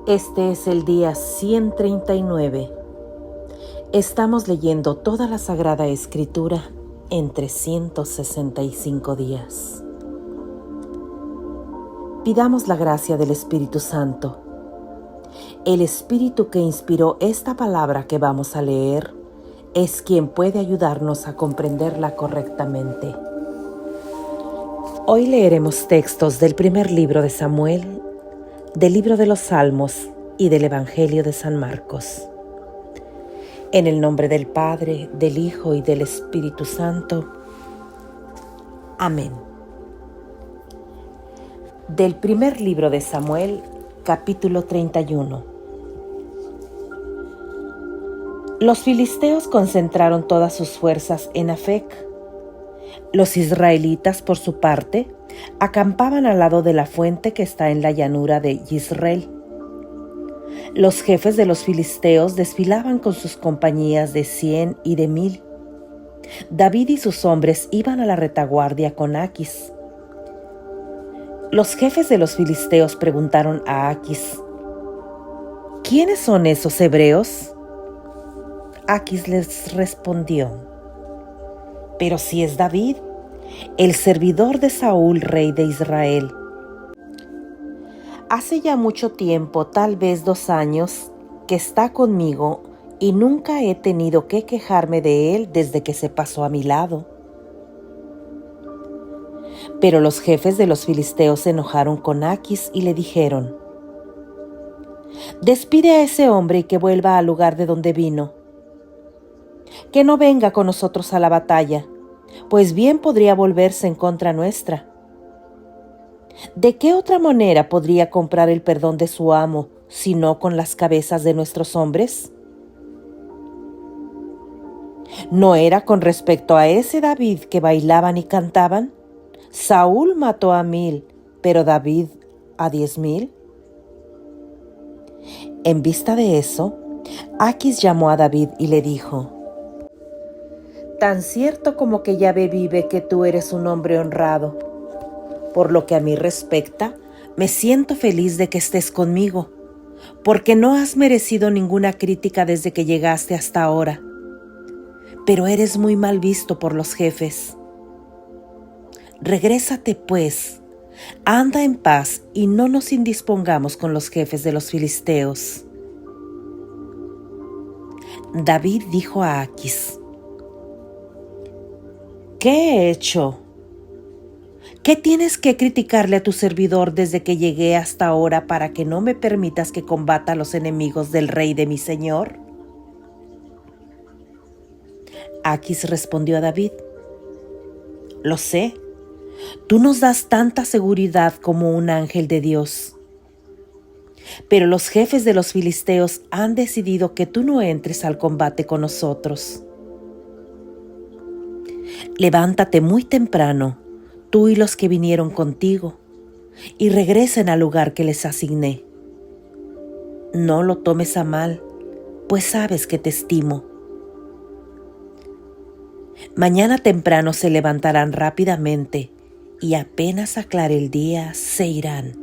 Este es el día 139. Estamos leyendo toda la Sagrada Escritura en 365 días. Pidamos la gracia del Espíritu Santo. El Espíritu que inspiró esta palabra que vamos a leer es quien puede ayudarnos a comprenderla correctamente. Hoy leeremos textos del primer libro de Samuel, del libro de los Salmos y del Evangelio de San Marcos. En el nombre del Padre, del Hijo y del Espíritu Santo. Amén. Del primer libro de Samuel, capítulo 31. Los filisteos concentraron todas sus fuerzas en Afec. Los israelitas, por su parte, acampaban al lado de la fuente que está en la llanura de Jezreel. Los jefes de los filisteos desfilaban con sus compañías de 100 y de 1000. David y sus hombres iban a la retaguardia con Aquis. Los jefes de los filisteos preguntaron a Aquis: ¿quiénes son esos hebreos? Aquis les respondió: pero si es David, el servidor de Saúl, rey de Israel. Hace ya mucho tiempo, tal vez 2 años, que está conmigo y nunca he tenido que quejarme de él desde que se pasó a mi lado. Pero los jefes de los filisteos se enojaron con Aquis y le dijeron: despide a ese hombre y que vuelva al lugar de donde vino. Que no venga con nosotros a la batalla, pues bien podría volverse en contra nuestra. ¿De qué otra manera podría comprar el perdón de su amo, sino con las cabezas de nuestros hombres? ¿No era con respecto a ese David que bailaban y cantaban? Saúl mató a 1000, pero David a 10,000. En vista de eso, Aquis llamó a David y le dijo: tan cierto como que Yahvé vive que tú eres un hombre honrado. Por lo que a mí respecta, me siento feliz de que estés conmigo, porque no has merecido ninguna crítica desde que llegaste hasta ahora. Pero eres muy mal visto por los jefes. Regrésate, pues, anda en paz y no nos indispongamos con los jefes de los filisteos. David dijo a Aquis: ¿qué he hecho? ¿Qué tienes que criticarle a tu servidor desde que llegué hasta ahora para que no me permitas que combata a los enemigos del rey de mi señor? Aquis respondió a David: lo sé, tú nos das tanta seguridad como un ángel de Dios. Pero los jefes de los filisteos han decidido que tú no entres al combate con nosotros. Levántate muy temprano, tú y los que vinieron contigo, y regresen al lugar que les asigné. No lo tomes a mal, pues sabes que te estimo. Mañana temprano se levantarán rápidamente, y apenas aclare el día, se irán.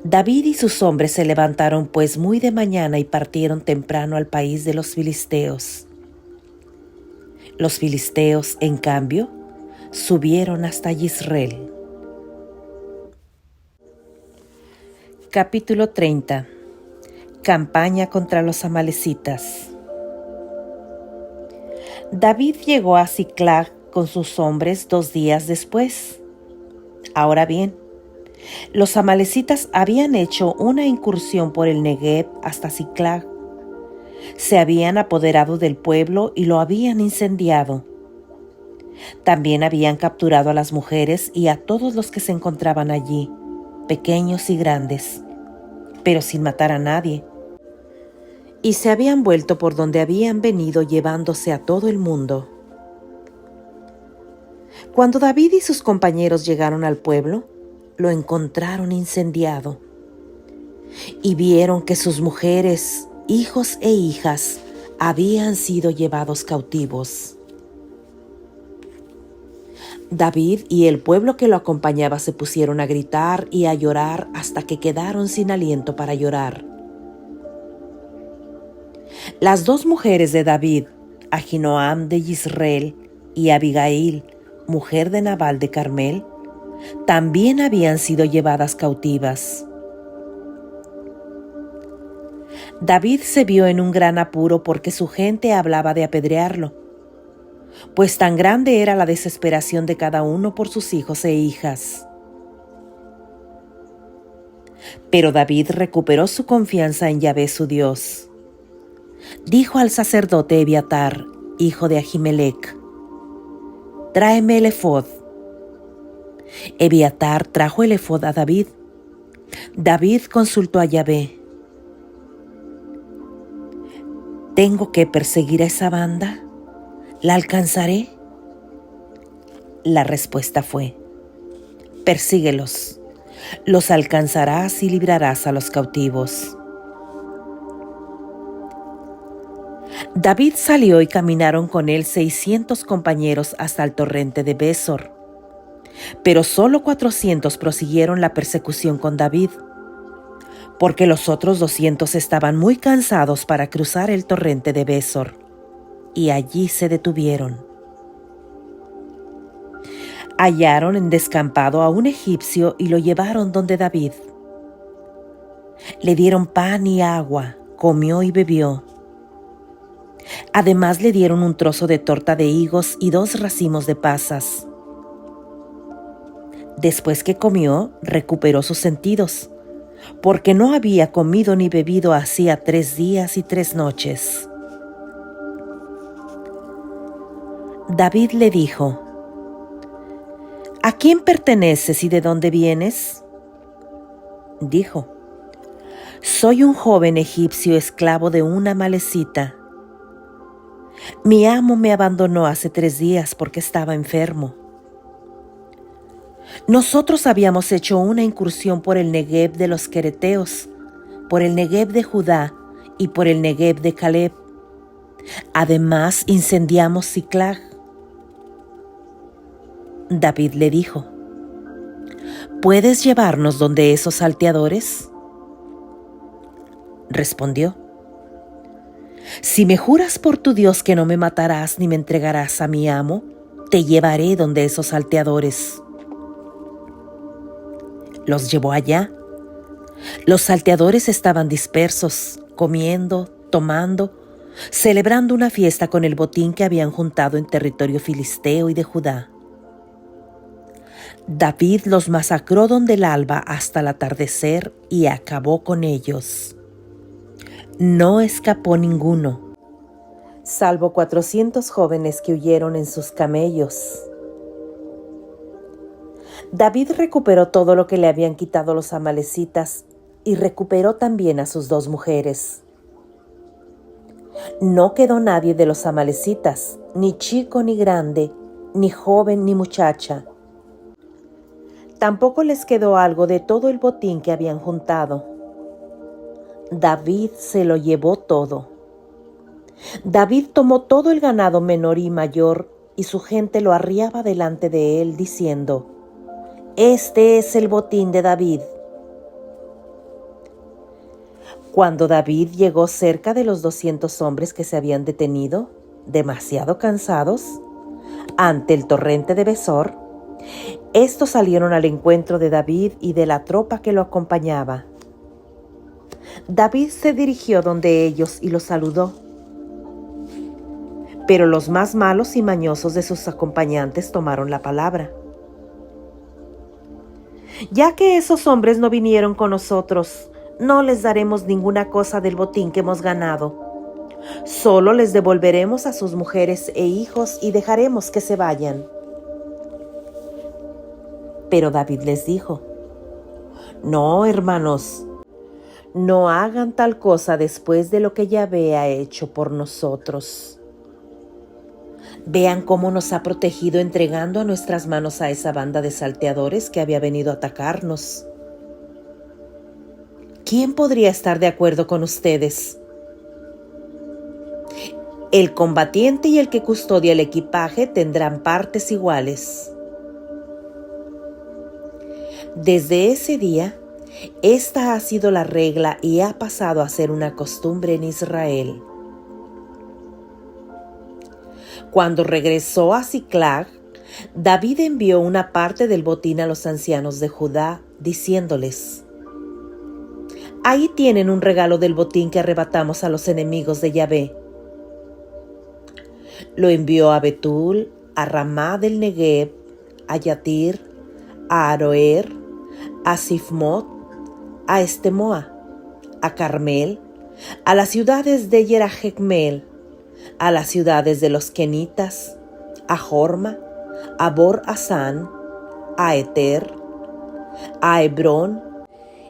David y sus hombres se levantaron pues muy de mañana y partieron temprano al país de los filisteos. Los filisteos, en cambio, subieron hasta Jezreel. Capítulo 30. Campaña contra los amalecitas. David llegó a Siclag con sus hombres 2 días después. Ahora bien, los amalecitas habían hecho una incursión por el Negev hasta Siclag. Se habían apoderado del pueblo y lo habían incendiado. También habían capturado a las mujeres y a todos los que se encontraban allí, pequeños y grandes, pero sin matar a nadie. Y se habían vuelto por donde habían venido llevándose a todo el mundo. Cuando David y sus compañeros llegaron al pueblo, lo encontraron incendiado. Y vieron que sus mujeres, hijos e hijas habían sido llevados cautivos. David y el pueblo que lo acompañaba se pusieron a gritar y a llorar hasta que quedaron sin aliento para llorar. Las dos mujeres de David, Ahinoam de Jezreel y Abigail, mujer de Nabal de Carmel, también habían sido llevadas cautivas. David se vio en un gran apuro porque su gente hablaba de apedrearlo, pues tan grande era la desesperación de cada uno por sus hijos e hijas. Pero David recuperó su confianza en Yahvé su Dios. Dijo al sacerdote Ebiatar, hijo de Ahimelech: «Tráeme el efod». Ebiatar trajo el efod a David. David consultó a Yahvé: ¿tengo que perseguir a esa banda? ¿La alcanzaré? La respuesta fue: persíguelos, los alcanzarás y librarás a los cautivos. David salió y caminaron con él 600 compañeros hasta el torrente de Besor, pero solo 400 prosiguieron la persecución con David, porque los otros 200 estaban muy cansados para cruzar el torrente de Besor, y allí se detuvieron. Hallaron en descampado a un egipcio y lo llevaron donde David. Le dieron pan y agua, comió y bebió. Además le dieron un trozo de torta de higos y 2 racimos de pasas. Después que comió, recuperó sus sentidos, porque no había comido ni bebido hacía 3 días y 3 noches. David le dijo: ¿a quién perteneces y de dónde vienes? Dijo: soy un joven egipcio esclavo de una amalecita. Mi amo me abandonó hace 3 días porque estaba enfermo. Nosotros habíamos hecho una incursión por el Negev de los quereteos, por el Negev de Judá y por el Negev de Caleb. Además, incendiamos Siclag. David le dijo: ¿puedes llevarnos donde esos salteadores? Respondió: si me juras por tu Dios que no me matarás ni me entregarás a mi amo, te llevaré donde esos salteadores. Los llevó allá. Los salteadores estaban dispersos, comiendo, tomando, celebrando una fiesta con el botín que habían juntado en territorio filisteo y de Judá. David los masacró donde el alba hasta el atardecer y acabó con ellos. No escapó ninguno, salvo 400 jóvenes que huyeron en sus camellos. David recuperó todo lo que le habían quitado los amalecitas y recuperó también a sus 2 mujeres. No quedó nadie de los amalecitas, ni chico ni grande, ni joven ni muchacha. Tampoco les quedó algo de todo el botín que habían juntado. David se lo llevó todo. David tomó todo el ganado menor y mayor, y su gente lo arriaba delante de él, diciendo: este es el botín de David. Cuando David llegó cerca de los 200 hombres que se habían detenido, demasiado cansados, ante el torrente de Besor, estos salieron al encuentro de David y de la tropa que lo acompañaba. David se dirigió donde ellos y los saludó. Pero los más malos y mañosos de sus acompañantes tomaron la palabra. Ya que esos hombres no vinieron con nosotros, no les daremos ninguna cosa del botín que hemos ganado. Solo les devolveremos a sus mujeres e hijos y dejaremos que se vayan. Pero David les dijo: no, hermanos, no hagan tal cosa después de lo que Yahvé ha hecho por nosotros. Vean cómo nos ha protegido entregando a nuestras manos a esa banda de salteadores que había venido a atacarnos. ¿Quién podría estar de acuerdo con ustedes? El combatiente y el que custodia el equipaje tendrán partes iguales. Desde ese día, esta ha sido la regla y ha pasado a ser una costumbre en Israel. Cuando regresó a Siclag, David envió una parte del botín a los ancianos de Judá, diciéndoles: ahí tienen un regalo del botín que arrebatamos a los enemigos de Yahvé. Lo envió a Betul, a Ramá del Negev, a Yatir, a Aroer, a Sifmot, a Estemoa, a Carmel, a las ciudades de Yerahmeel, a las ciudades de los Kenitas, a Jorma, a Bor-Asán, a Eter, a Hebrón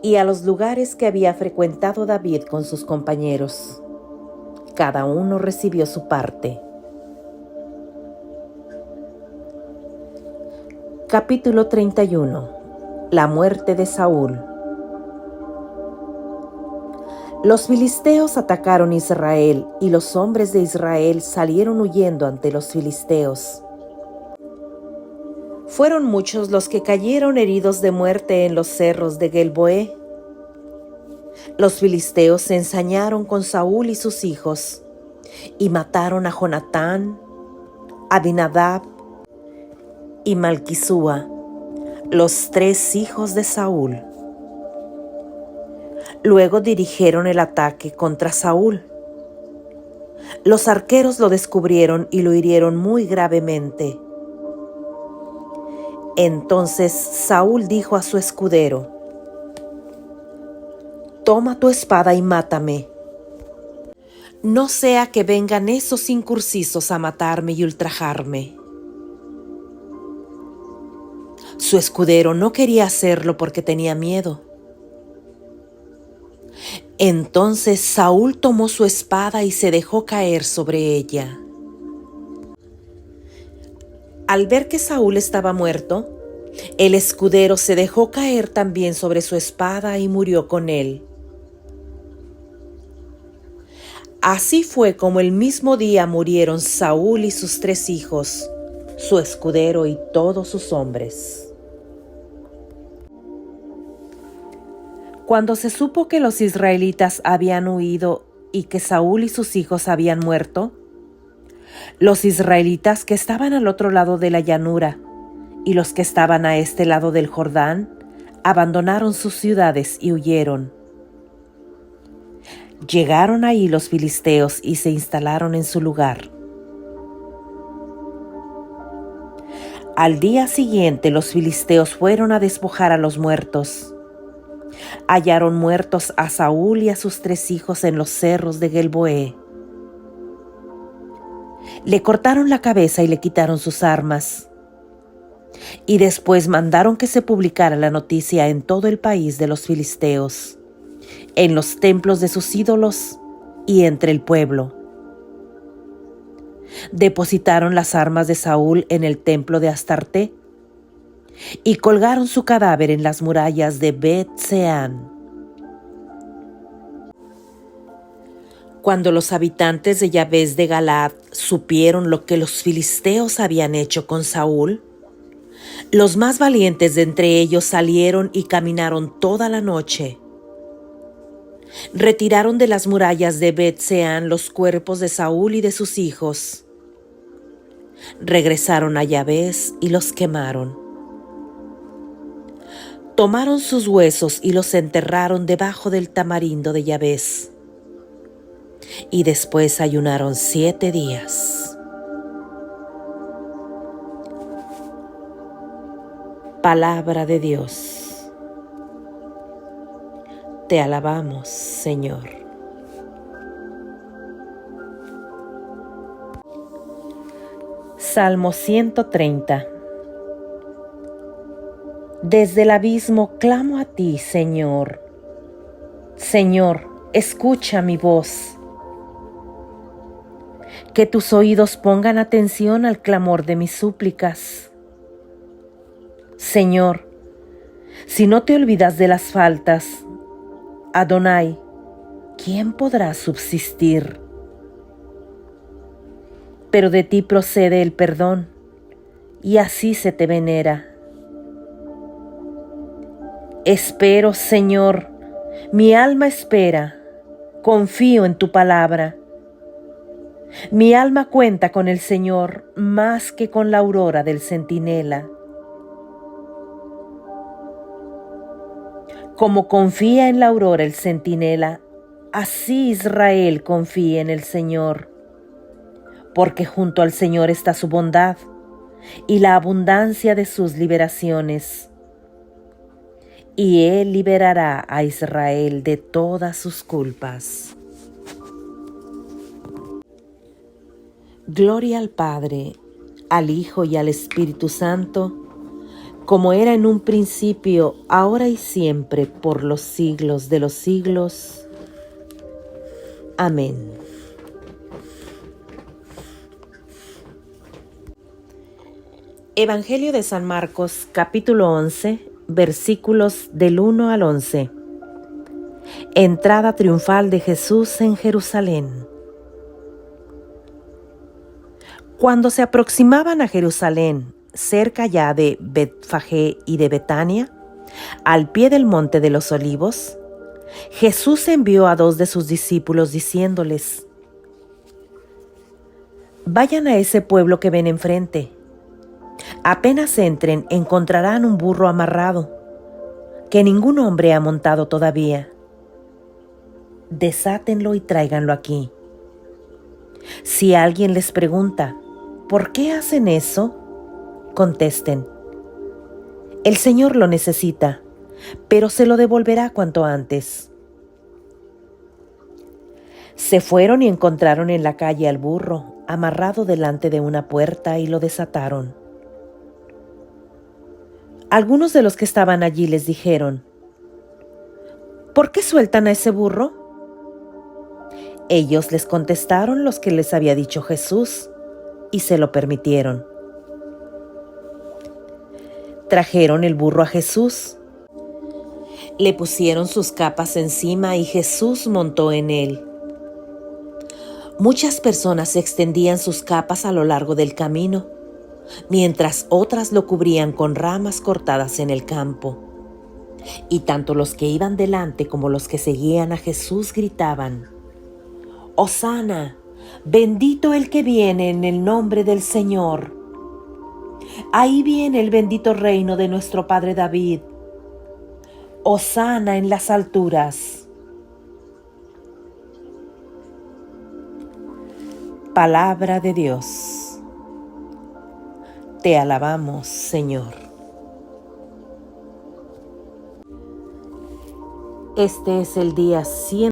y a los lugares que había frecuentado David con sus compañeros. Cada uno recibió su parte. Capítulo 31. La muerte de Saúl. Los filisteos atacaron Israel, y los hombres de Israel salieron huyendo ante los filisteos. Fueron muchos los que cayeron heridos de muerte en los cerros de Gelboé. Los filisteos se ensañaron con Saúl y sus hijos, y mataron a Jonatán, Abinadab y Malquisúa, los 3 hijos de Saúl. Luego dirigieron el ataque contra Saúl. Los arqueros lo descubrieron y lo hirieron muy gravemente. Entonces Saúl dijo a su escudero: toma tu espada y mátame. No sea que vengan esos incursisos a matarme y ultrajarme. Su escudero no quería hacerlo porque tenía miedo. Entonces Saúl tomó su espada y se dejó caer sobre ella. Al ver que Saúl estaba muerto, el escudero se dejó caer también sobre su espada y murió con él. Así fue como el mismo día murieron Saúl y sus 3 hijos, su escudero y todos sus hombres. Cuando se supo que los israelitas habían huido y que Saúl y sus hijos habían muerto, los israelitas que estaban al otro lado de la llanura y los que estaban a este lado del Jordán abandonaron sus ciudades y huyeron. Llegaron ahí los filisteos y se instalaron en su lugar. Al día siguiente los filisteos fueron a despojar a los muertos. Hallaron muertos a Saúl y a sus 3 hijos en los cerros de Gelboé. Le cortaron la cabeza y le quitaron sus armas. Y después mandaron que se publicara la noticia en todo el país de los filisteos, en los templos de sus ídolos y entre el pueblo. Depositaron las armas de Saúl en el templo de Astarte y colgaron su cadáver en las murallas de Bet-Seán. Cuando los habitantes de Yabes de Galaad supieron lo que los filisteos habían hecho con Saúl, los más valientes de entre ellos salieron y caminaron toda la noche. Retiraron de las murallas de Bet-Seán los cuerpos de Saúl y de sus hijos. Regresaron a Yabes y los quemaron. Tomaron sus huesos y los enterraron debajo del tamarindo de Yabes. Y después ayunaron 7 días. Palabra de Dios. Te alabamos, Señor. Salmo 130. Desde el abismo clamo a ti, Señor. Señor, escucha mi voz. Que tus oídos pongan atención al clamor de mis súplicas. Señor, si no te olvidas de las faltas, Adonai, ¿quién podrá subsistir? Pero de ti procede el perdón, y así se te venera. Espero, Señor, mi alma espera, confío en tu palabra. Mi alma cuenta con el Señor más que con la aurora del centinela. Como confía en la aurora el centinela, así Israel confía en el Señor, porque junto al Señor está su bondad y la abundancia de sus liberaciones. Y Él liberará a Israel de todas sus culpas. Gloria al Padre, al Hijo y al Espíritu Santo, como era en un principio, ahora y siempre, por los siglos de los siglos. Amén. Evangelio de San Marcos, capítulo 11, versículos del 1 al 11. Entrada triunfal de Jesús en Jerusalén. Cuando se aproximaban a Jerusalén, cerca ya de Betfagé y de Betania, al pie del monte de los Olivos, Jesús envió a 2 de sus discípulos diciéndoles: Vayan a ese pueblo que ven enfrente. Apenas entren, encontrarán un burro amarrado, que ningún hombre ha montado todavía. Desátenlo y tráiganlo aquí. Si alguien les pregunta, ¿por qué hacen eso?, contesten: el Señor lo necesita, pero se lo devolverá cuanto antes. Se fueron y encontraron en la calle al burro, amarrado delante de una puerta, y lo desataron. Algunos de los que estaban allí les dijeron: ¿por qué sueltan a ese burro? Ellos les contestaron los que les había dicho Jesús, y se lo permitieron. Trajeron el burro a Jesús. Le pusieron sus capas encima y Jesús montó en él. Muchas personas extendían sus capas a lo largo del camino, mientras otras lo cubrían con ramas cortadas en el campo. Y tanto los que iban delante como los que seguían a Jesús gritaban: ¡Hosana! ¡Bendito el que viene en el nombre del Señor! Ahí viene el bendito reino de nuestro Padre David. ¡Hosana en las alturas! Palabra de Dios. Te alabamos, Señor. Este es el día 100